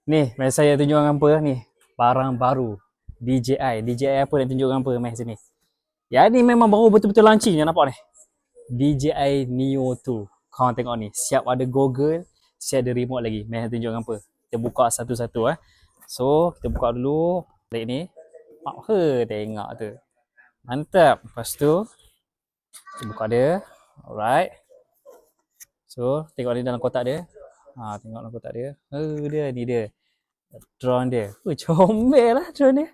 Ni, mari saya tunjuk dengan apa ni. Barang baru. DJI. DJI apa nak tunjuk dengan apa mari sini. Ya ni memang baru betul-betul launching je nampak ni. DJI Neo 2. Kau tengok ni, siap ada Google, siap ada remote lagi. Mari tunjuk dengan apa. Kita buka satu-satu So, kita buka dulu balik ni. Tengok tu. Mantap. Lepas tu kita buka dia. Alright. So, tengok ni dalam kotak dia. Tengok dalam kotak dia. Dia ni dia. Drone dia. Comel lah drone dia.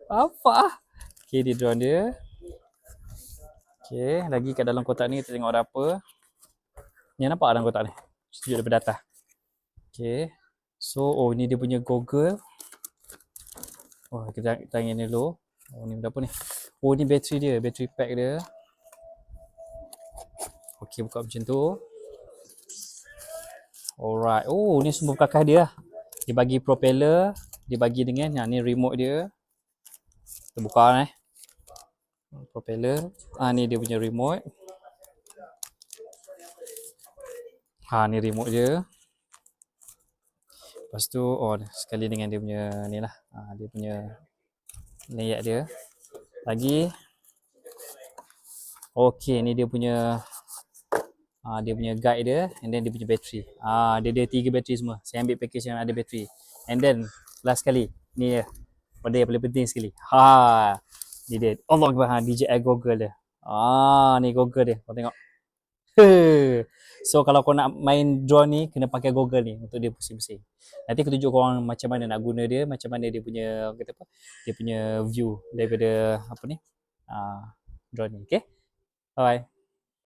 Apa? Okay, di drone dia. Okay, lagi kat dalam kotak ni kita tengok ada apa. Ni nampak dalam kotak ni. Tunjuk daripada atas. Okay. So, ni dia punya goggle. Kita tanya ni dulu. Ni berapa ni? Ni bateri dia. Bateri pack dia. Okay, buka macam tu. Alright. Ni semua perkakas dia. Dia bagi propeller. Dia bagi dengan ni remote dia. Kita buka propeller. Ni dia punya remote. Ni remote dia. Lepas tu sekali dengan dia punya ni lah. Dia punya layout dia. Lagi. Okay, ni dia punya guide dia, and then dia punya bateri. Dia ada 3 bateri semua. Saya ambil package yang ada bateri. And then last sekali, ni dia. Pada yang paling penting sekali. Ni dia. Allah Akbar, DJI Google dia. Ni Google dia. Kau tengok. So kalau kau nak main drone ni, kena pakai Google ni untuk dia pusing-pusing. Nanti aku tunjuk korang macam mana nak guna dia, macam mana dia punya dia punya view daripada drone ni. Okay? Bye bye.